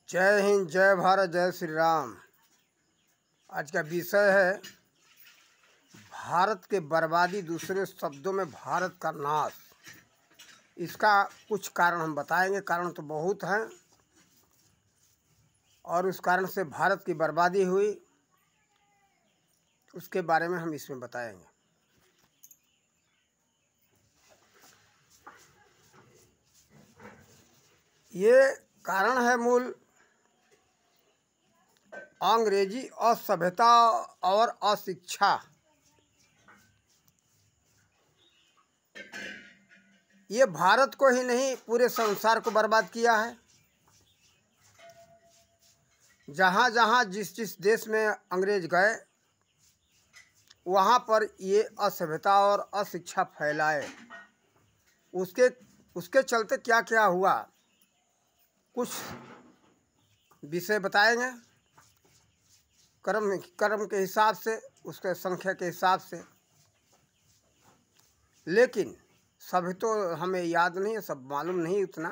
जय हिंद, जय भारत, जय श्री राम। आज का विषय है भारत के बर्बादी, दूसरे शब्दों में भारत का नाश। इसका कुछ कारण हम बताएंगे। कारण तो बहुत हैं और उस कारण से भारत की बर्बादी हुई, उसके बारे में हम इसमें बताएंगे। ये कारण है मूल अंग्रेजी असभ्यता और अशिक्षा। ये भारत को ही नहीं, पूरे संसार को बर्बाद किया है। जहाँ जहाँ जिस देश में अंग्रेज गए, वहाँ पर ये असभ्यता और अशिक्षा फैलाए। उसके चलते क्या क्या हुआ, कुछ विषय बताएंगे कर्म के हिसाब से, उसके संख्या के हिसाब से। लेकिन सभी तो हमें याद नहीं है, सब मालूम नहीं उतना।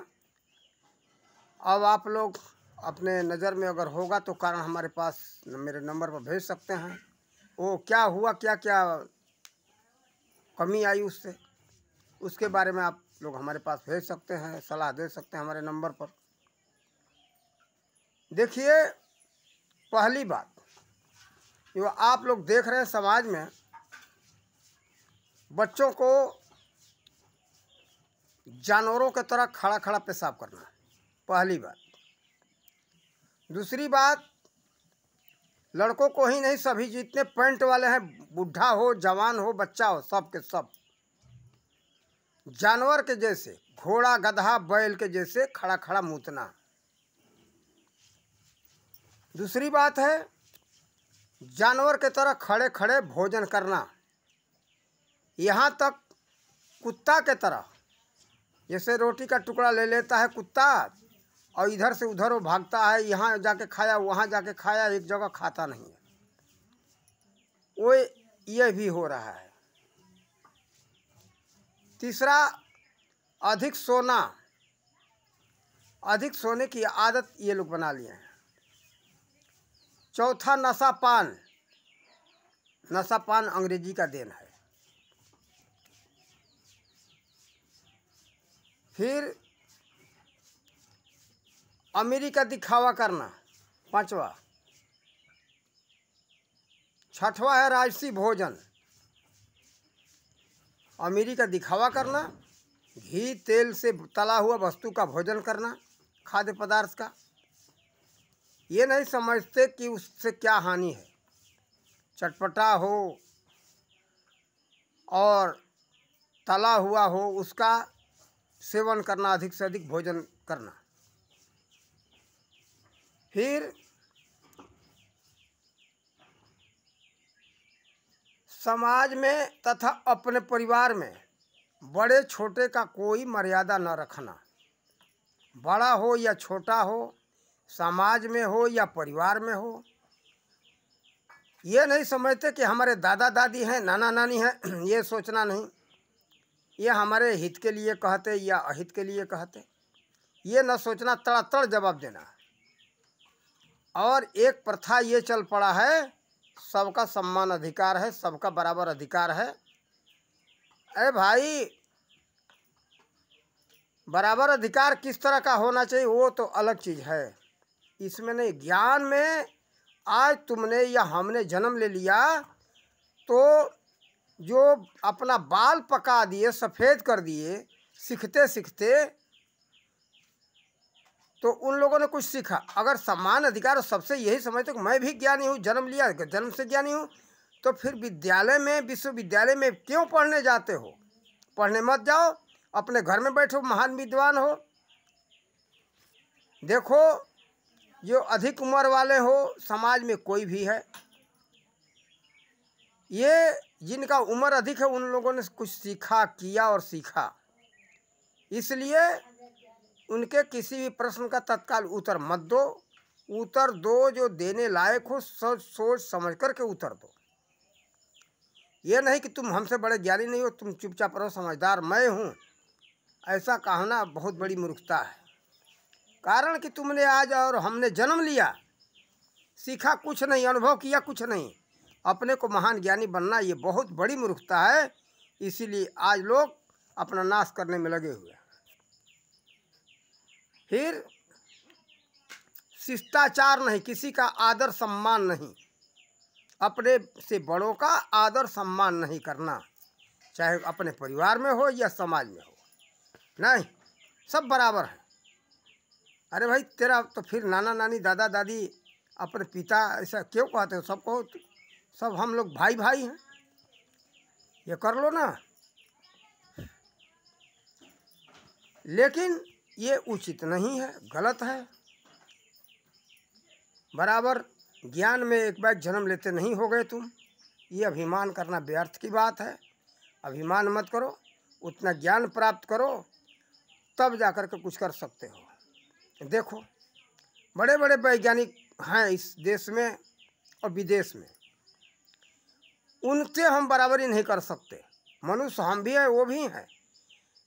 अब आप लोग अपने नज़र में अगर होगा तो कारण हमारे पास मेरे नंबर पर भेज सकते हैं। वो क्या हुआ, क्या क्या कमी आई उससे, उसके बारे में आप लोग हमारे पास भेज सकते हैं, सलाह दे सकते हैं हमारे नंबर पर। देखिए, पहली बात जो आप लोग देख रहे हैं समाज में, बच्चों को जानवरों की तरह खड़ा खड़ा पेशाब करना, पहली बात। दूसरी बात, लड़कों को ही नहीं, सभी जितने पैंट वाले हैं, बूढ़ा हो, जवान हो, बच्चा हो, सब के सब जानवर के जैसे, घोड़ा, गधा, बैल के जैसे खड़ा खड़ा मूतना। दूसरी बात है, जानवर के तरह खड़े खड़े भोजन करना। यहाँ तक कुत्ता के तरह, जैसे रोटी का टुकड़ा ले लेता है कुत्ता और इधर से उधर वो भागता है, यहाँ जाके खाया, वहाँ जाके खाया, एक जगह खाता नहीं है। वो ये भी हो रहा है। तीसरा, अधिक सोना, अधिक सोने की आदत ये लोग बना लिए हैं। चौथा, नशापान। नशापान अंग्रेजी का देन है। फिर अमीरी का दिखावा करना, पांचवा। छठवा है राजसी भोजन। अमीरी का दिखावा करना, घी तेल से तला हुआ वस्तु का भोजन करना, खाद्य पदार्थ का। ये नहीं समझते कि उससे क्या हानि है। चटपटा हो और तला हुआ हो, उसका सेवन करना, अधिक से अधिक भोजन करना। फिर समाज में तथा अपने परिवार में बड़े छोटे का कोई मर्यादा न रखना। बड़ा हो या छोटा हो, समाज में हो या परिवार में हो, ये नहीं समझते कि हमारे दादा दादी हैं, नाना नानी हैं। ये सोचना नहीं, ये हमारे हित के लिए कहते या अहित के लिए कहते, ये न सोचना, तड़ातड़ जवाब देना। और एक प्रथा ये चल पड़ा है, सबका सम्मान अधिकार है, सबका बराबर अधिकार है। अरे भाई, बराबर अधिकार किस तरह का होना चाहिए वो तो अलग चीज़ है, इसमें नहीं। ज्ञान में आज तुमने या हमने जन्म ले लिया तो जो अपना बाल पका दिए, सफ़ेद कर दिए सीखते सीखते, तो उन लोगों ने कुछ सीखा। अगर समान अधिकार सबसे यही समझते कि मैं भी ज्ञानी हूँ, जन्म लिया, जन्म से ज्ञानी हूँ, तो फिर विद्यालय में, विश्वविद्यालय में क्यों पढ़ने जाते हो? पढ़ने मत जाओ, अपने घर में बैठो, महान विद्वान हो। देखो, जो अधिक उम्र वाले हो समाज में कोई भी है, ये जिनका उम्र अधिक है, उन लोगों ने कुछ सीखा, किया और सीखा। इसलिए उनके किसी भी प्रश्न का तत्काल उत्तर मत दो। उत्तर दो जो देने लायक हो, सोच समझ कर के उत्तर दो। ये नहीं कि तुम हमसे बड़े ज्ञानी नहीं हो, तुम चुपचाप रहो, समझदार मैं हूँ, ऐसा कहना बहुत बड़ी मूर्खता है। कारण कि तुमने आज और हमने जन्म लिया, सीखा कुछ नहीं, अनुभव किया कुछ नहीं, अपने को महान ज्ञानी बनना ये बहुत बड़ी मूर्खता है। इसीलिए आज लोग अपना नाश करने में लगे हुए हैं। फिर शिष्टाचार नहीं, किसी का आदर सम्मान नहीं, अपने से बड़ों का आदर सम्मान नहीं करना, चाहे अपने परिवार में हो या समाज में हो, नहीं, सब बराबर है। अरे भाई तेरा तो फिर नाना नानी दादा दादी अपने पिता ऐसा क्यों कहते हो? सबको सब हम लोग भाई भाई हैं, ये कर लो ना। लेकिन ये उचित नहीं है, गलत है। बराबर ज्ञान में एक बार जन्म लेते नहीं हो गए तुम, ये अभिमान करना व्यर्थ की बात है। अभिमान मत करो, उतना ज्ञान प्राप्त करो, तब जाकर के कुछ कर सकते हो। देखो बड़े बड़े वैज्ञानिक हैं इस देश में और विदेश में, उनसे हम बराबरी नहीं कर सकते। मनुष्य हम भी हैं, वो भी हैं,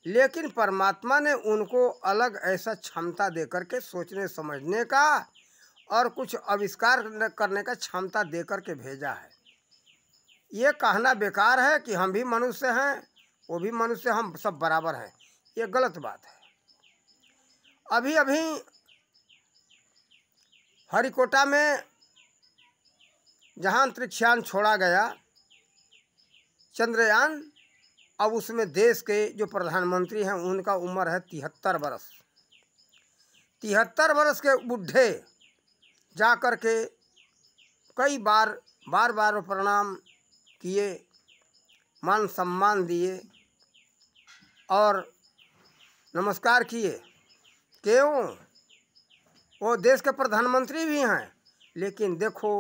लेकिन परमात्मा ने उनको अलग ऐसा क्षमता दे करके सोचने समझने का और कुछ आविष्कार करने का क्षमता दे करके भेजा है। ये कहना बेकार है कि हम भी मनुष्य हैं, वो भी मनुष्य, हम सब बराबर हैं, ये गलत बात है। अभी अभी हरिकोटा में जहाँ अंतरिक्षयान छोड़ा गया, चंद्रयान, अब उसमें देश के जो प्रधानमंत्री हैं उनका उम्र है 73 वर्ष। 73 वर्ष के बुढ़े जा कर के कई बार बार प्रणाम किए, मान सम्मान दिए और नमस्कार किए। क्यों? वो देश के प्रधानमंत्री भी हैं, लेकिन देखो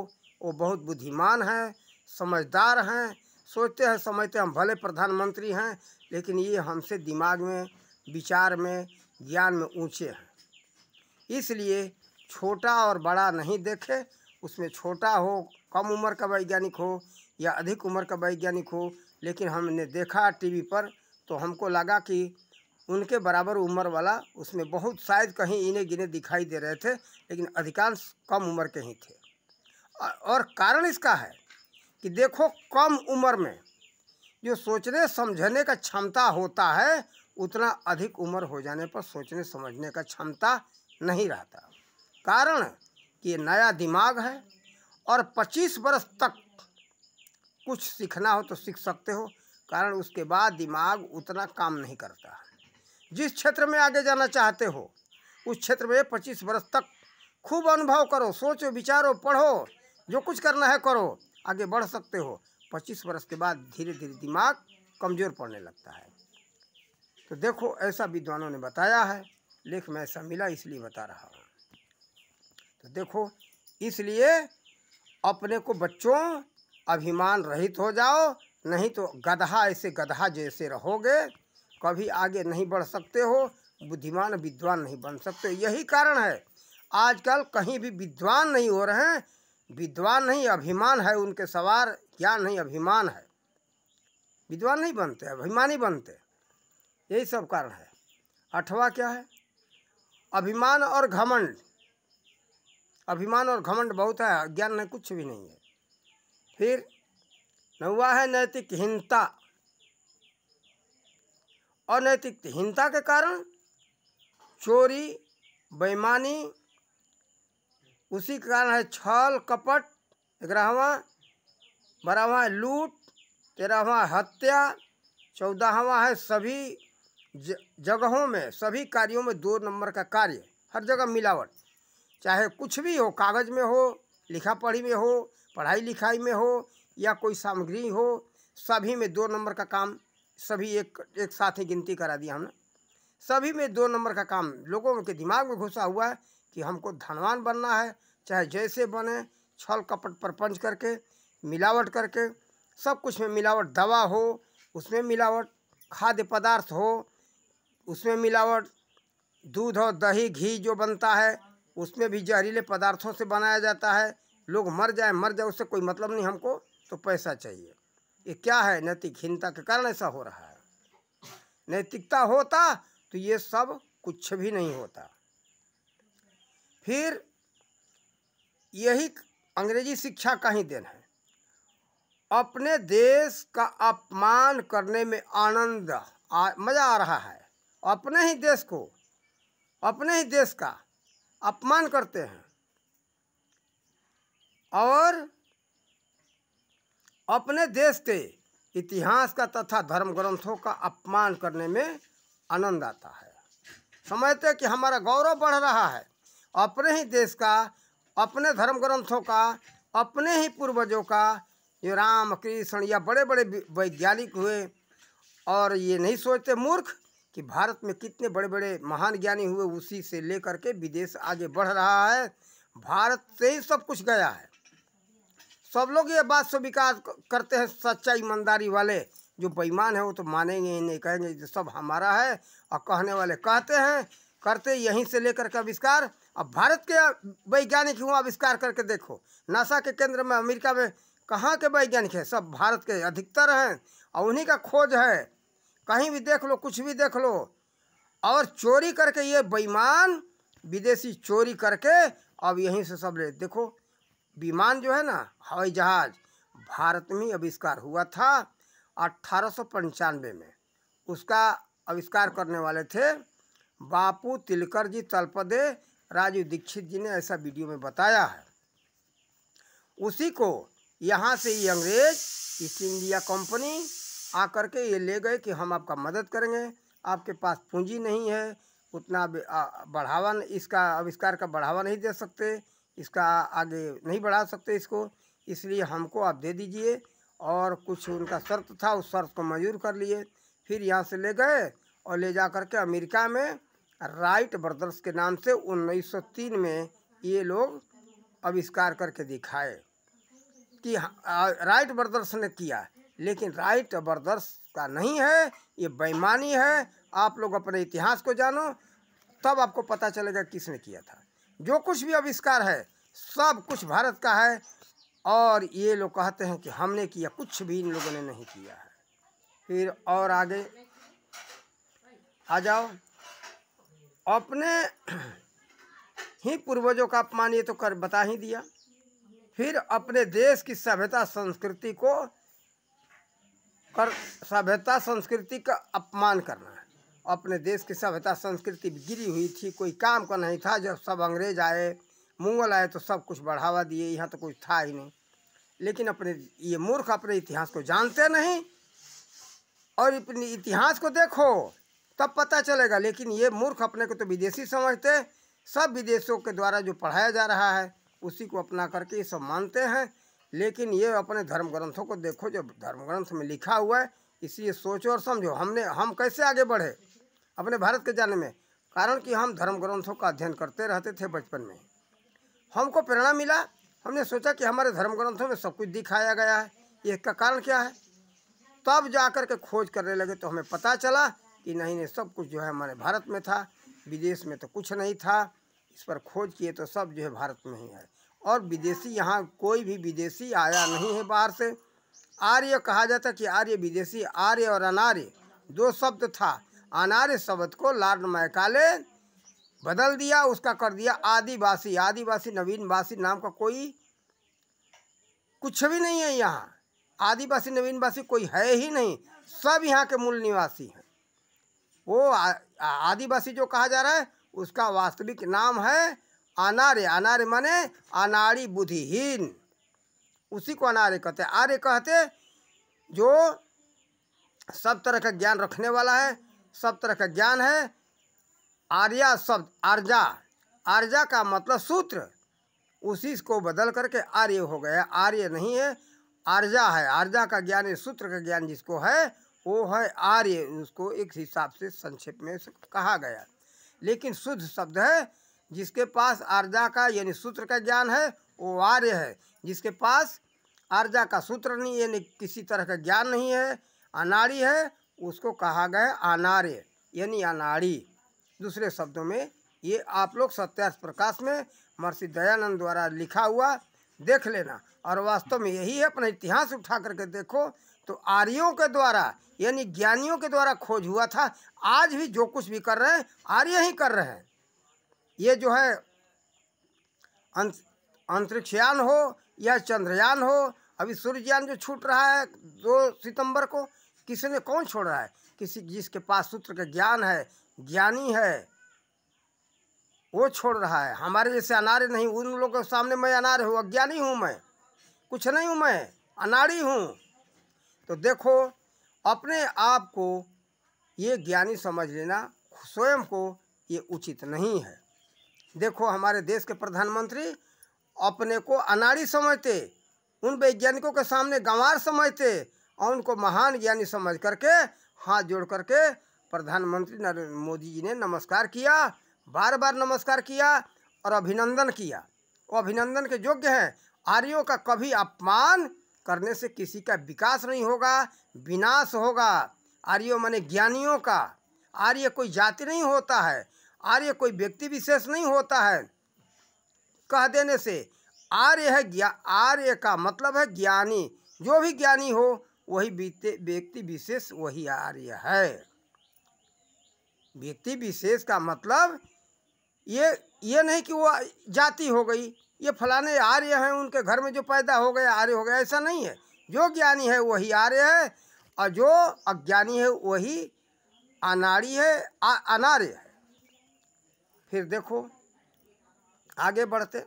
वो बहुत बुद्धिमान हैं, समझदार हैं, सोचते हैं समझते हम भले प्रधानमंत्री हैं, लेकिन ये हमसे दिमाग में, विचार में, ज्ञान में ऊंचे हैं। इसलिए छोटा और बड़ा नहीं देखे, उसमें छोटा हो, कम उम्र का वैज्ञानिक हो या अधिक उम्र का वैज्ञानिक हो, लेकिन हमने देखा टीवी पर तो हमको लगा कि उनके बराबर उम्र वाला उसमें बहुत, शायद कहीं इन्हें गिने दिखाई दे रहे थे, लेकिन अधिकांश कम उम्र के ही थे। और कारण इसका है कि देखो कम उम्र में जो सोचने समझने का क्षमता होता है, उतना अधिक उम्र हो जाने पर सोचने समझने का क्षमता नहीं रहता। कारण कि ये नया दिमाग है और 25 वर्ष तक कुछ सीखना हो तो सीख सकते हो, कारण उसके बाद दिमाग उतना काम नहीं करता। जिस क्षेत्र में आगे जाना चाहते हो उस क्षेत्र में 25 वर्ष तक खूब अनुभव करो, सोचो, विचारो, पढ़ो, जो कुछ करना है करो, आगे बढ़ सकते हो। 25 वर्ष के बाद धीरे धीरे दिमाग कमज़ोर पड़ने लगता है। तो देखो ऐसा विद्वानों ने बताया है, लेख में ऐसा मिला इसलिए बता रहा हूँ। तो देखो इसलिए अपने को बच्चों अभिमान रहित हो जाओ, नहीं तो गधा ऐसे गधा जैसे रहोगे, कभी आगे नहीं बढ़ सकते हो, बुद्धिमान विद्वान नहीं बन सकते। यही कारण है आजकल कहीं भी विद्वान नहीं हो रहे हैं। विद्वान नहीं, अभिमान है उनके सवार, ज्ञान नहीं अभिमान है, विद्वान नहीं बनते, अभिमानी बनते। यही सब कारण है। 8वां क्या है? अभिमान और घमंड। अभिमान और घमंड बहुत है, ज्ञान नहीं, कुछ भी नहीं है। फिर 9वां है नैतिकहीनता। अनैतिकहीनता के कारण चोरी, बेईमानी, उसी के कारण है छल कपट। 11वां, 12वां है लूट, 13वां हत्या, 14वां है सभी जगहों में, सभी कार्यों में 2 नंबर का कार्य, हर जगह मिलावट, चाहे कुछ भी हो, कागज़ में हो, लिखा पढ़ी में हो, पढ़ाई लिखाई में हो या कोई सामग्री हो, सभी में 2 नंबर का काम। सभी एक साथ ही गिनती करा दिया हमने, सभी में 2 नंबर का काम लोगों के दिमाग में घुसा हुआ है कि हमको धनवान बनना है, चाहे जैसे बने, छल कपट प्रपंच करके, मिलावट करके, सब कुछ में मिलावट, दवा हो उसमें मिलावट, खाद्य पदार्थ हो उसमें मिलावट, दूध और दही घी जो बनता है उसमें भी जहरीले पदार्थों से बनाया जाता है। लोग मर जाए उससे कोई मतलब नहीं, हमको तो पैसा चाहिए। ये क्या है? नैतिकहीनता के कारण ऐसा हो रहा है। नैतिकता होता तो ये सब कुछ भी नहीं होता। फिर यही अंग्रेजी शिक्षा का ही देन है। अपने देश का अपमान करने में आनंद मज़ा आ रहा है। अपने ही देश को, अपने ही देश का अपमान करते हैं और अपने देश के इतिहास का तथा धर्म ग्रंथों का अपमान करने में आनंद आता है। समझते हैं कि हमारा गौरव बढ़ रहा है। अपने ही देश का, अपने धर्म ग्रंथों का, अपने ही पूर्वजों का, ये राम कृष्ण या बड़े बड़े वैज्ञानिक हुए, और ये नहीं सोचते मूर्ख कि भारत में कितने बड़े बड़े महान ज्ञानी हुए, उसी से लेकर के विदेश आगे बढ़ रहा है। भारत से ही सब कुछ गया है। सब लोग ये बात स्वीकार करते हैं, सच्चा ईमानदारी वाले। जो बेईमान है वो तो मानेंगे ही नहीं, कहेंगे ये सब हमारा है, और कहने वाले कहते हैं, करते यहीं से लेकर के आविष्कार। अब भारत के वैज्ञानिक हुआ, आविष्कार करके देखो। नासा के केंद्र में अमेरिका में कहाँ के वैज्ञानिक हैं? सब भारत के अधिकतर हैं, और उन्हीं का खोज है। कहीं भी देख लो, कुछ भी देख लो। और चोरी करके ये बेईमान विदेशी चोरी करके अब यहीं से सब ले। देखो विमान जो है ना, हवाई जहाज, भारत में आविष्कार हुआ था 1895 में। उसका आविष्कार करने वाले थे बापू तिलकर जी तलपदे राजू दीक्षित जी ने, ऐसा वीडियो में बताया है। उसी को यहाँ से ये अंग्रेज ईस्ट इंडिया कंपनी आकर के ये ले गए कि हम आपका मदद करेंगे, आपके पास पूंजी नहीं है, उतना बढ़ावा, इसका आविष्कार का बढ़ावा नहीं दे सकते, इसका आगे नहीं बढ़ा सकते इसको, इसलिए हमको आप दे दीजिए। और कुछ उनका शर्त था, उस शर्त को मंजूर कर लिए। फिर यहाँ से ले गए और ले जा कर के अमेरिका में राइट ब्रदर्स के नाम से 1903 में ये लोग आविष्कार करके दिखाए कि राइट ब्रदर्स ने किया। लेकिन राइट ब्रदर्स का नहीं है, ये बेईमानी है। आप लोग अपने इतिहास को जानो, तब आपको पता चलेगा किसने किया था। जो कुछ भी आविष्कार है सब कुछ भारत का है, और ये लोग कहते हैं कि हमने किया, कुछ भी इन लोगों ने नहीं किया है। फिर और आगे आ जाओ। अपने ही पूर्वजों का अपमान ये तो कर बता ही दिया। फिर अपने देश की सभ्यता संस्कृति को सभ्यता संस्कृति का अपमान करना है। अपने देश की सभ्यता संस्कृति गिरी हुई थी, कोई काम का नहीं था। जब सब अंग्रेज आए, मुगल आए, तो सब कुछ बढ़ावा दिए, यहाँ तो कुछ था ही नहीं। लेकिन अपने ये मूर्ख अपने इतिहास को जानते नहीं, और अपने इतिहास को देखो तब पता चलेगा। लेकिन ये मूर्ख अपने को तो विदेशी समझते, सब विदेशों के द्वारा जो पढ़ाया जा रहा है उसी को अपना करके ये सब मानते हैं। लेकिन ये अपने धर्म ग्रंथों को देखो, जो धर्म ग्रंथ में लिखा हुआ है, इसलिए सोचो और समझो। हम कैसे आगे बढ़े अपने भारत के जाने में? कारण कि हम धर्म ग्रंथों का अध्ययन करते रहते थे बचपन में। हमको प्रेरणा मिला, हमने सोचा कि हमारे धर्म ग्रंथों में सब कुछ दिखाया गया है, ये इसका कारण क्या है। तब जा कर के खोज करने लगे तो हमें पता चला कि नहीं, सब कुछ जो है हमारे भारत में था, विदेश में तो कुछ नहीं था। इस पर खोज किए तो सब जो है भारत में ही है। और विदेशी, यहाँ कोई भी विदेशी आया नहीं है बाहर से। आर्य कहा जाता कि आर्य विदेशी, आर्य और अनार्य दो शब्द था। अनार्य शब्द को लॉर्ड मैकाले बदल दिया, उसका कर दिया आदिवासी। आदिवासी नवीनवासी नाम का कोई कुछ भी नहीं है यहाँ। आदिवासी नवीनवासी कोई है ही नहीं, सब यहाँ के मूल निवासी हैं। वो आदिवासी जो कहा जा रहा है उसका वास्तविक नाम है अनार्य। अनार्य माने अनाड़ी बुद्धिहीन, उसी को अनार्य कहते हैं। आर्य कहते जो सब तरह का ज्ञान रखने वाला है, सब तरह का ज्ञान है। आर्या शब्द आर्जा, आर्जा का मतलब सूत्र, उसी को बदल करके आर्य हो गया। आर्य नहीं है, आर्जा है। आर्जा का ज्ञान है, सूत्र का ज्ञान जिसको है वो है आर्य। उसको एक हिसाब से संक्षेप में कहा गया। लेकिन शुद्ध शब्द है, जिसके पास आर्जा का यानी सूत्र का ज्ञान है वो आर्य है। जिसके पास आर्जा का सूत्र नहीं यानी किसी तरह का ज्ञान नहीं है, अनाड़ी है, उसको कहा गया अनार्य यानी अनाड़ी। दूसरे शब्दों में ये आप लोग सत्यार्थ प्रकाश में महर्षि दयानंद द्वारा लिखा हुआ देख लेना। और वास्तव में यही है, अपना इतिहास उठा करके देखो तो आर्यों के द्वारा यानी ज्ञानियों के द्वारा खोज हुआ था। आज भी जो कुछ भी कर रहे हैं आर्य ही कर रहे हैं। ये जो है अंतरिक्षयान हो या चंद्रयान हो, अभी सूर्ययान जो छूट रहा है 2 सितंबर को, किसने कौन छोड़ रहा है? किसी जिसके पास सूत्र का ज्ञान है, ज्ञानी है, वो छोड़ रहा है। हमारे जैसे अनारे नहीं, उन लोगों के सामने मैं अनार हूँ, अज्ञानी हूँ, मैं कुछ नहीं हूँ, मैं अनाड़ी हूँ। तो देखो अपने आप को ये ज्ञानी समझ लेना स्वयं को ये उचित नहीं है। देखो हमारे देश के प्रधानमंत्री अपने को अनाड़ी समझते, उन वैज्ञानिकों के सामने गंवार समझते और उनको महान ज्ञानी समझ करके हाथ जोड़ करके प्रधानमंत्री नरेंद्र मोदी जी ने नमस्कार किया, बार बार नमस्कार किया और अभिनंदन किया। वो अभिनंदन के योग्य हैं। आर्यों का कभी अपमान करने से किसी का विकास नहीं होगा, विनाश होगा। आर्यों माने ज्ञानियों का। आर्य कोई जाति नहीं होता है, आर्य कोई व्यक्ति विशेष नहीं होता है। कह देने से आर्य है, आर्य का मतलब है ज्ञानी। जो भी ज्ञानी हो वही व्यक्ति विशेष, वही आर्य है। व्यक्ति विशेष का मतलब ये नहीं कि वो जाति हो गई, ये फलाने आर्य हैं, उनके घर में जो पैदा हो गए आर्य हो गया, ऐसा नहीं है। जो ज्ञानी है वही आर्य है और जो अज्ञानी है वही अनाड़ी है, अनार्य है। फिर देखो आगे बढ़ते,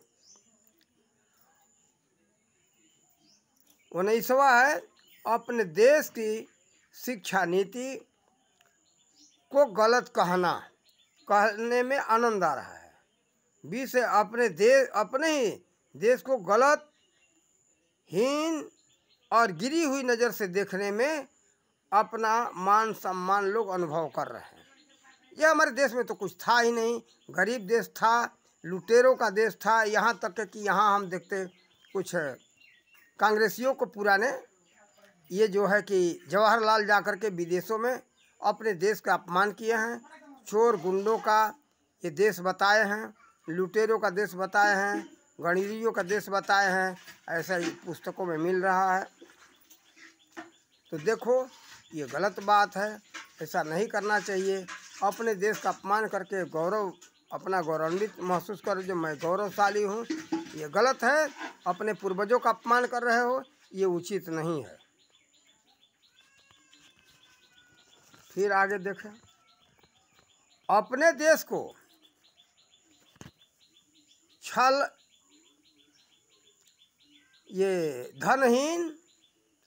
19वां है अपने देश की शिक्षा नीति को गलत कहने में आनंद आ रहा है। 20 है अपने ही देश को गलत, हीन और गिरी हुई नज़र से देखने में अपना मान सम्मान लोग अनुभव कर रहे हैं। यह हमारे देश में तो कुछ था ही नहीं, गरीब देश था, लुटेरों का देश था। यहाँ तक कि यहाँ हम देखते कुछ कांग्रेसियों को पुराने ये जो है कि जवाहरलाल जाकर के विदेशों में अपने देश का अपमान किए हैं, चोर गुंडों का ये देश बताए हैं, लुटेरों का देश बताए हैं, गणिरियों का देश बताए हैं। ऐसा ही पुस्तकों में मिल रहा है। तो देखो ये गलत बात है, ऐसा नहीं करना चाहिए। अपने देश का अपमान करके गौरव, अपना गौरवान्वित महसूस करो जो मैं गौरवशाली हूँ, ये गलत है। अपने पूर्वजों का अपमान कर रहे हो, ये उचित नहीं है। फिर आगे देखें, अपने देश को छल, ये धनहीन,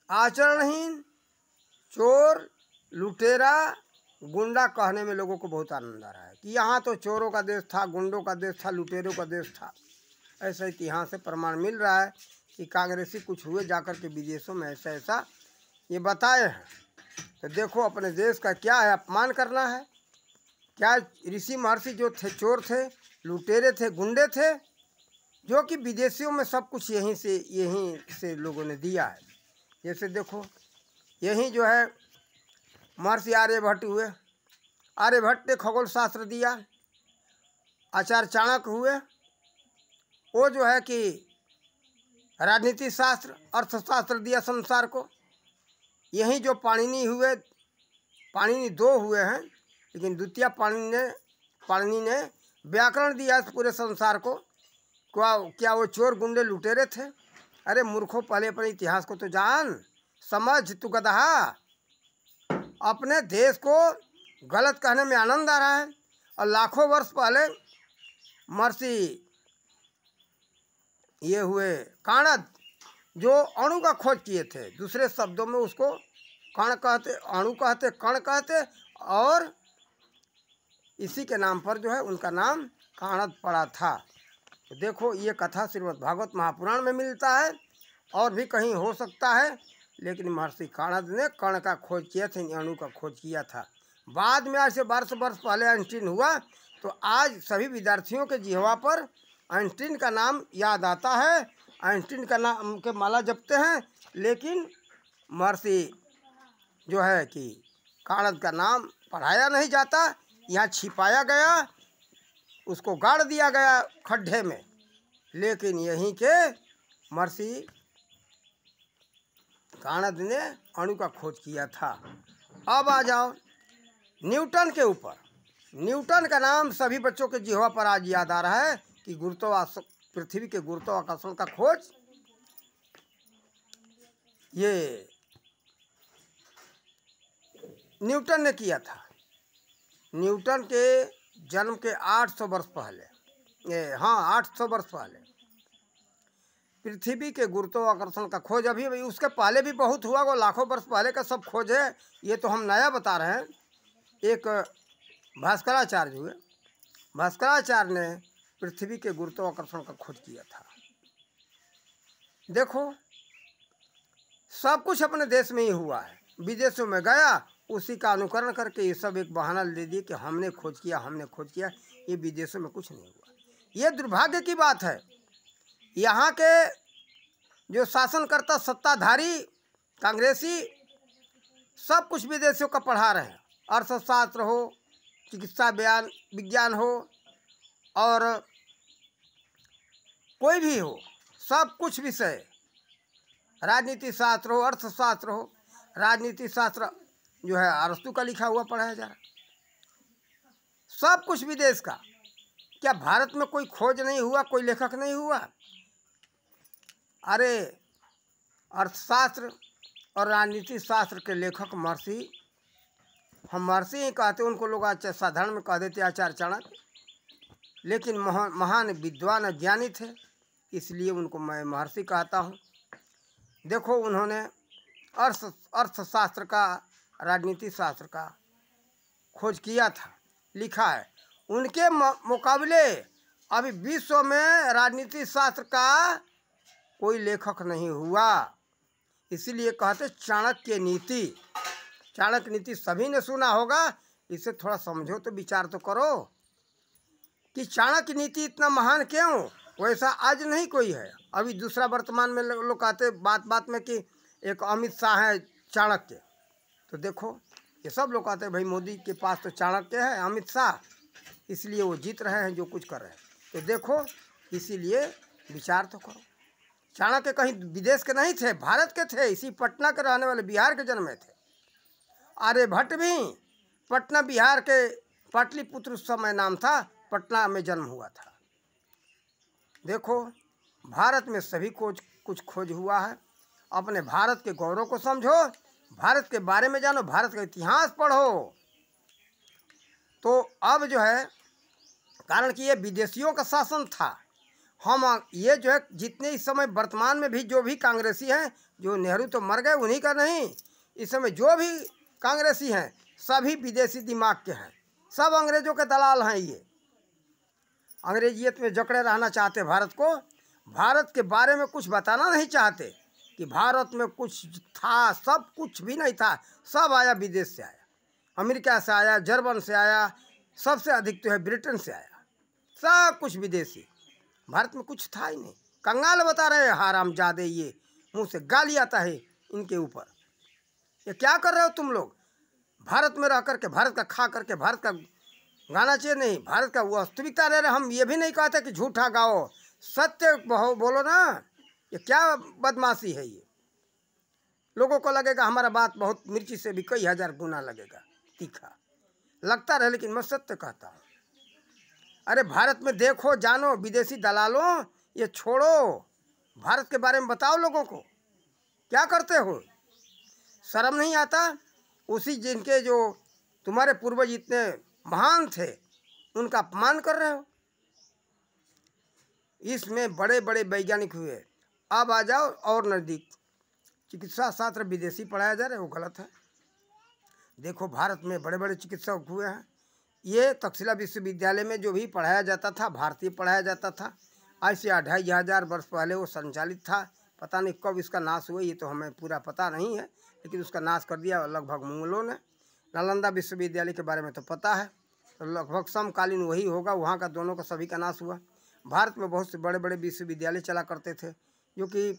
आचरणहीन, चोर, लुटेरा, गुंडा कहने में लोगों को बहुत आनंद आ रहा है कि यहाँ तो चोरों का देश था, गुंडों का देश था, लुटेरों का देश था। ऐसा इतिहास से प्रमाण मिल रहा है कि कांग्रेसी कुछ हुए जाकर के विदेशों में ऐसा ऐसा ये बताए हैं। तो देखो अपने देश का क्या है, अपमान करना है क्या? ऋषि महर्षि जो थे चोर थे, लुटेरे थे, गुंडे थे, जो कि विदेशियों में सब कुछ यहीं से लोगों ने दिया है। जैसे देखो यहीं जो है महर्षि आर्यभट्ट हुए, आर्यभट्ट ने खगोल शास्त्र दिया। आचार्य चाणक्य हुए, वो जो है कि राजनीति शास्त्र, अर्थशास्त्र दिया संसार को। यहीं जो पाणिनि हुए, पाणिनि 2 हुए हैं, लेकिन द्वितीय पाणिनि ने व्याकरण दिया पूरे संसार को। क्या वो चोर गुंडे लुटेरे थे? अरे मूर्खों, पहले अपने इतिहास को तो जान, समझ। तू गधा, अपने देश को गलत कहने में आनंद आ रहा है। और लाखों वर्ष पहले महर्षि ये हुए काणद, जो अणु का खोज किए थे। दूसरे शब्दों में उसको कण कहते, अणु कहते, कण कहते, और इसी के नाम पर जो है उनका नाम काणद पड़ा था। तो देखो ये कथा श्रीमद् भागवत महापुराण में मिलता है, और भी कहीं हो सकता है, लेकिन महर्षि काणद ने कण का खोज किया था, अणु का खोज किया था। बाद में आज से 1200 वर्ष पहले आइंस्टीन हुआ, तो आज सभी विद्यार्थियों के जिह्वा पर आइंस्टीन का नाम याद आता है, आइंस्टीन का नाम के माला जपते हैं, लेकिन महर्षि जो है कि काणद का नाम पढ़ाया नहीं जाता, यहाँ छिपाया गया, उसको गाड़ दिया गया खड्डे में। लेकिन यहीं के महर्षि काणद ने अणु का खोज किया था। अब आ जाओ न्यूटन के ऊपर। न्यूटन का नाम सभी बच्चों के जिह्वा पर आज याद आ रहा है कि पृथ्वी के गुरुत्वाकर्षण का खोज ये न्यूटन ने किया था। न्यूटन के जन्म के 800 वर्ष पहले, 800 वर्ष पहले पृथ्वी के गुरुत्वाकर्षण का खोज, अभी उसके पहले भी बहुत हुआ, वो लाखों वर्ष पहले का सब खोज है। ये तो हम नया बता रहे हैं। एक भास्कराचार्य हुए, भास्कराचार्य ने पृथ्वी के गुरुत्वाकर्षण का खोज किया था। देखो सब कुछ अपने देश में ही हुआ है, विदेशों में गया उसी का अनुकरण करके ये सब एक बहाना दे दिए कि हमने खोज किया, हमने खोज किया। ये विदेशों में कुछ नहीं हुआ। ये दुर्भाग्य की बात है। यहाँ के जो शासनकर्ता सत्ताधारी कांग्रेसी सब कुछ विदेशियों का पढ़ा रहे हैं। अर्थशास्त्र हो, चिकित्सा विज्ञान हो और कोई भी हो, सब कुछ विषय, राजनीति शास्त्र हो, अर्थशास्त्र हो, राजनीति शास्त्र जो है अरस्तु का लिखा हुआ पढ़ाया जा रहा है। सब कुछ विदेश का। क्या भारत में कोई खोज नहीं हुआ, कोई लेखक नहीं हुआ? अरे अर्थशास्त्र और राजनीति शास्त्र के लेखक महर्षि, हम महर्षि ही कहते, उनको लोग साधारण में कह देते आचार्य चाणक्य, लेकिन महान विद्वान ज्ञानी थे, इसलिए उनको मैं महर्षि कहता हूँ। देखो उन्होंने अर्थशास्त्र का, राजनीति शास्त्र का खोज किया था, लिखा है। उनके मुकाबले अभी विश्व में राजनीति शास्त्र का कोई लेखक नहीं हुआ। इसीलिए कहते चाणक्य नीति। चाणक्य नीति सभी ने सुना होगा, इसे थोड़ा समझो तो विचार तो करो कि चाणक्य नीति इतना महान क्यों? वैसा आज नहीं कोई है। अभी दूसरा वर्तमान में लोग कहते बात बात में कि एक अमित शाह है चाणक्य, तो देखो ये सब लोग कहते हैं भाई मोदी के पास तो चाणक्य है, अमित शाह, इसलिए वो जीत रहे हैं जो कुछ कर रहे हैं। तो देखो इसीलिए विचार तो करो। चाणक्य कहीं विदेश के नहीं थे, भारत के थे, इसी पटना के रहने वाले, बिहार के जन्मे थे। आर्यभट्ट भी पटना बिहार के पाटलिपुत्र उस समय नाम था, पटना में जन्म हुआ था। देखो भारत में सभी कुछ खोज हुआ है। अपने भारत के गौरव को समझो, भारत के बारे में जानो, भारत का इतिहास पढ़ो। तो अब जो है, कारण कि ये विदेशियों का शासन था, हम ये जो है जितने इस समय वर्तमान में भी जो भी कांग्रेसी हैं, जो नेहरू तो मर गए उन्हीं का नहीं, इस समय जो भी कांग्रेसी हैं सभी विदेशी दिमाग के हैं, सब अंग्रेजों के दलाल हैं। ये अंग्रेजियत में जकड़े रहना चाहते भारत को, भारत के बारे में कुछ बताना नहीं चाहते कि भारत में कुछ था, सब कुछ भी नहीं था, सब आया विदेश से आया, अमेरिका से आया, जर्मन से आया, सबसे अधिक तो है ब्रिटेन से आया, सब कुछ विदेशी। भारत में कुछ था ही नहीं। कंगाल बता रहे हैं हरामजादे, ये मुंह से गाली आता है इनके ऊपर। ये क्या कर रहे हो तुम लोग? भारत में रह करके, भारत का खा करके, भारत का गाना चाहिए नहीं, भारत का वास्तविकता रह रहे। हम ये भी नहीं कहते कि झूठा गाओ, सत्य बोलो ना। ये क्या बदमाशी है? ये लोगों को लगेगा हमारा बात बहुत मिर्ची से भी कई हजार गुना लगेगा तीखा, लगता रहे, लेकिन मैं सत्य कहता हूँ। अरे भारत में देखो, जानो, विदेशी दलालों ये छोड़ो, भारत के बारे में बताओ लोगों को। क्या करते हो? शर्म नहीं आता? उसी जिनके जो तुम्हारे पूर्वज इतने महान थे उनका अपमान कर रहे हो। इसमें बड़े बड़े वैज्ञानिक हुए। अब आ जाओ और नज़दीक, चिकित्सा शास्त्र विदेशी पढ़ाया जा रहा है, वो गलत है। देखो भारत में बड़े बड़े चिकित्सक हुए हैं। ये तक्षशिला विश्वविद्यालय में जो भी पढ़ाया जाता था, भारतीय पढ़ाया जाता था। आज से 2500 वर्ष पहले वो संचालित था। पता नहीं कब इसका नाश हुआ, ये तो हमें पूरा पता नहीं है, लेकिन उसका नाश कर दिया लगभग मुगलों ने। नालंदा विश्वविद्यालय के बारे में तो पता है, तो लगभग समकालीन वही होगा, वहाँ का दोनों का सभी का नाश हुआ। भारत में बहुत से बड़े बड़े विश्वविद्यालय चला करते थे, जो कि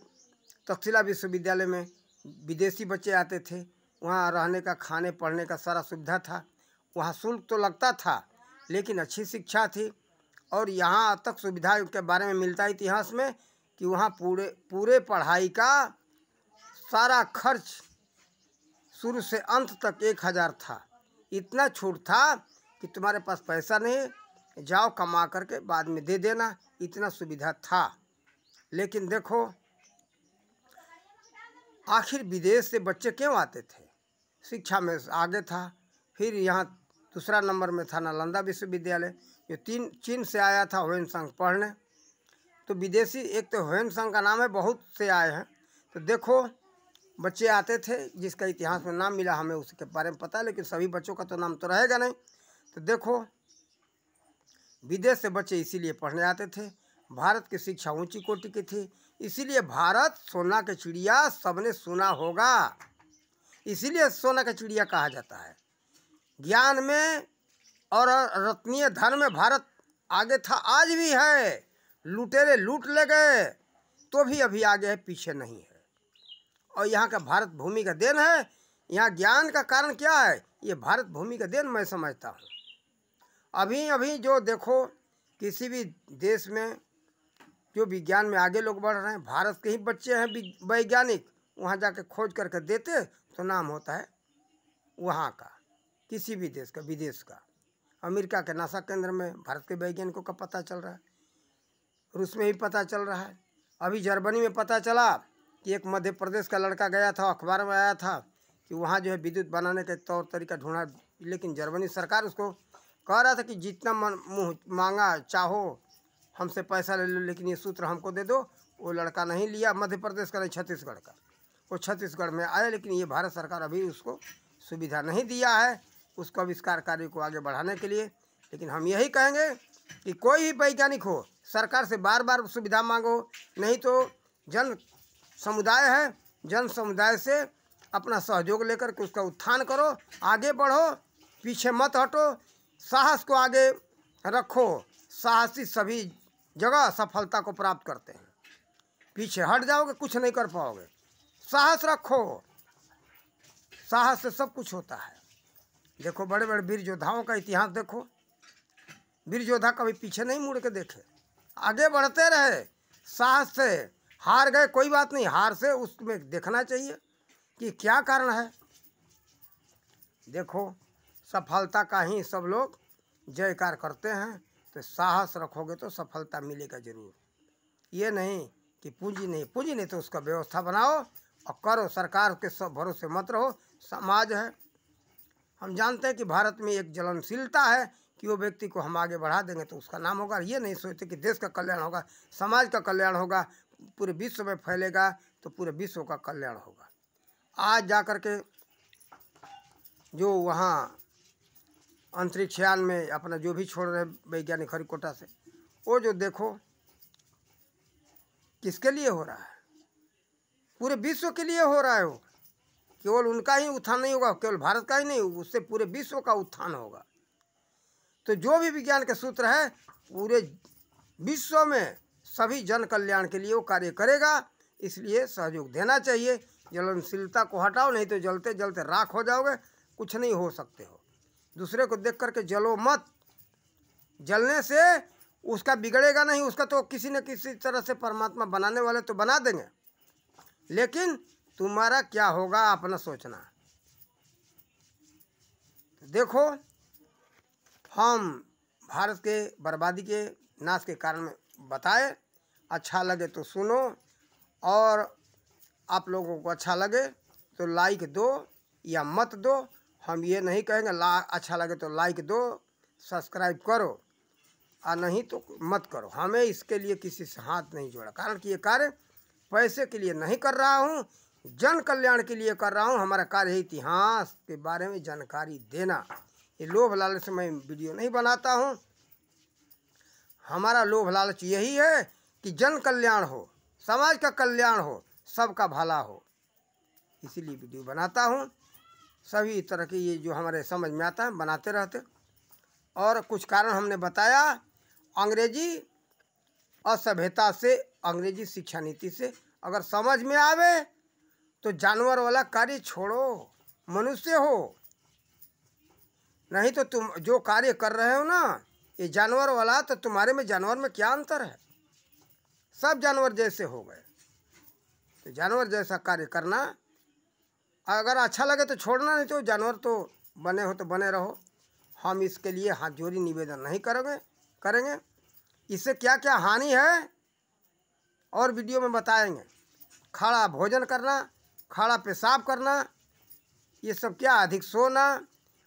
तक्षशिला विश्वविद्यालय में विदेशी बच्चे आते थे। वहाँ रहने का, खाने पढ़ने का सारा सुविधा था। वहाँ शुल्क तो लगता था, लेकिन अच्छी शिक्षा थी। और यहाँ तक सुविधा के बारे में मिलता है इतिहास में कि वहाँ पूरे पढ़ाई का सारा खर्च शुरू से अंत तक 1000 था। इतना छूट था कि तुम्हारे पास पैसा नहीं, जाओ कमा करके बाद में दे देना, इतना सुविधा था। लेकिन देखो आखिर विदेश से बच्चे क्यों आते थे? शिक्षा में आगे था। फिर यहाँ दूसरा नंबर में था नालंदा विश्वविद्यालय, जो चीन से आया था ह्वेनसांग पढ़ने। तो विदेशी, एक तो ह्वेनसांग का नाम है, बहुत से आए हैं। तो देखो बच्चे आते थे, जिसका इतिहास में नाम मिला हमें उसके बारे में पता है, लेकिन सभी बच्चों का तो नाम तो रहेगा नहीं। तो देखो विदेश से बच्चे इसीलिए पढ़ने आते थे। भारत की शिक्षा ऊंची कोटि की थी, इसीलिए भारत सोना की चिड़िया सबने सुना होगा। इसीलिए सोना का चिड़िया कहा जाता है। ज्ञान में और रत्नीय धन में भारत आगे था, आज भी है। लुटेरे लूट ले गए तो भी अभी आगे है, पीछे नहीं है। और यहाँ का भारत भूमि का देन है। यहाँ ज्ञान का कारण क्या है? ये भारत भूमि का देन मैं समझता हूँ। अभी अभी जो देखो किसी भी देश में जो विज्ञान में आगे लोग बढ़ रहे हैं, भारत के ही बच्चे हैं वैज्ञानिक, वहाँ जाके खोज करके देते तो नाम होता है वहाँ का, किसी भी देश का, विदेश का। अमेरिका के नासा केंद्र में भारत के वैज्ञानिकों का पता चल रहा है, रूस में भी पता चल रहा है। अभी जर्मनी में पता चला कि एक मध्य प्रदेश का लड़का गया था, अखबार में आया था कि वहाँ जो है विद्युत बनाने का तौर तरीका ढूंढा, लेकिन जर्मनी सरकार उसको कह रहा था कि जितना मुँह मांगा चाहो हमसे पैसा ले लो, लेकिन ये सूत्र हमको दे दो। वो लड़का नहीं लिया, मध्य प्रदेश का नहीं, छत्तीसगढ़ का। वो छत्तीसगढ़ में आया, लेकिन ये भारत सरकार अभी उसको सुविधा नहीं दिया है उसको आविष्कार कार्य को आगे बढ़ाने के लिए। लेकिन हम यही कहेंगे कि कोई भी वैज्ञानिक हो, सरकार से बार बार सुविधा मांगो, नहीं तो जन समुदाय है, जन समुदाय से अपना सहयोग लेकर के उसका उत्थान करो, आगे बढ़ो, पीछे मत हटो, साहस को आगे रखो। साहसी सभी जगह सफलता को प्राप्त करते हैं। पीछे हट जाओगे कुछ नहीं कर पाओगे। साहस रखो, साहस से सब कुछ होता है। देखो बड़े बड़े वीर योद्धाओं का इतिहास देखो, वीर योद्धा कभी पीछे नहीं मुड़ के देखे, आगे बढ़ते रहे साहस से। हार गए कोई बात नहीं, हार से उसमें देखना चाहिए कि क्या कारण है। देखो सफलता का ही सब लोग जयकार करते हैं, तो साहस रखोगे तो सफलता मिलेगा जरूर। ये नहीं कि पूंजी नहीं तो उसका व्यवस्था बनाओ और करो। सरकार के सब भरोसे मत रहो। समाज है, हम जानते हैं कि भारत में एक जलनशीलता है कि वो व्यक्ति को हम आगे बढ़ा देंगे तो उसका नाम होगा। ये नहीं सोचते कि देश का कल्याण होगा, समाज का कल्याण होगा, पूरे विश्व में फैलेगा तो पूरे विश्व का कल्याण होगा। आज जा कर के जो वहाँ अंतरिक्षयान में अपना जो भी छोड़ रहे वैज्ञानिक हरिकोटा से, वो जो देखो किसके लिए हो रहा है? पूरे विश्व के लिए हो रहा है। वो केवल उनका ही उत्थान नहीं होगा, केवल भारत का ही नहीं, उससे पूरे विश्व का उत्थान होगा। तो जो भी विज्ञान के सूत्र है पूरे विश्व में सभी जन कल्याण के लिए वो कार्य करेगा। इसलिए सहयोग देना चाहिए। जलनशीलता को हटाओ, नहीं तो जलते जलते राख हो जाओगे, कुछ नहीं हो सकते हो। दूसरे को देख करके जलो मत, जलने से उसका बिगड़ेगा नहीं, उसका तो किसी न किसी तरह से परमात्मा बनाने वाले तो बना देंगे, लेकिन तुम्हारा क्या होगा अपना सोचना। देखो हम भारत के बर्बादी के नाश के कारण बताए, अच्छा लगे तो सुनो, और आप लोगों को अच्छा लगे तो लाइक दो या मत दो। हम ये नहीं कहेंगे अच्छा लगे तो लाइक दो, सब्सक्राइब करो, और नहीं तो मत करो। हमें इसके लिए किसी से हाथ नहीं जोड़ा, कारण कि ये कार्य पैसे के लिए नहीं कर रहा हूँ, जन कल्याण के लिए कर रहा हूँ। हमारा कार्य है इतिहास के बारे में जानकारी देना। ये लोभ लालच से मैं वीडियो नहीं बनाता हूँ। हमारा लोभ लालच यही है कि जन कल्याण हो, समाज का कल्याण हो, सबका भला हो, इसीलिए वीडियो बनाता हूँ। सभी तरह के ये जो हमारे समझ में आता है बनाते रहते। और कुछ कारण हमने बताया, अंग्रेजी असभ्यता से, अंग्रेजी शिक्षा नीति से अगर समझ में आवे तो जानवर वाला कार्य छोड़ो, मनुष्य हो। नहीं तो तुम जो कार्य कर रहे हो ना ये जानवर वाला, तो तुम्हारे में जानवर में क्या अंतर है? सब जानवर जैसे हो गए। तो जानवर जैसा कार्य करना, अगर अच्छा लगे तो छोड़ना, नहीं तो जानवर तो बने हो तो बने रहो। हम इसके लिए हाथ जोड़ी निवेदन नहीं करेंगे। इससे क्या क्या हानि है और वीडियो में बताएंगे। खड़ा भोजन करना, खड़ा पेशाब करना, ये सब क्या, अधिक सोना,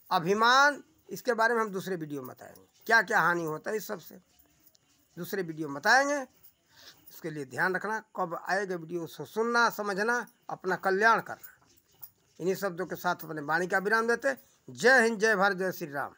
अभिमान, इसके बारे में हम दूसरे वीडियो में बताएंगे। क्या क्या हानि होता है इस सब से, दूसरे वीडियो में बताएंगे। इसके लिए ध्यान रखना, कब आएगा वीडियो उसको सुनना, समझना, अपना कल्याण करना। इन्हीं शब्दों के साथ अपने वाणी का विराम देते। जय हिंद, जय भारत, जय श्री राम।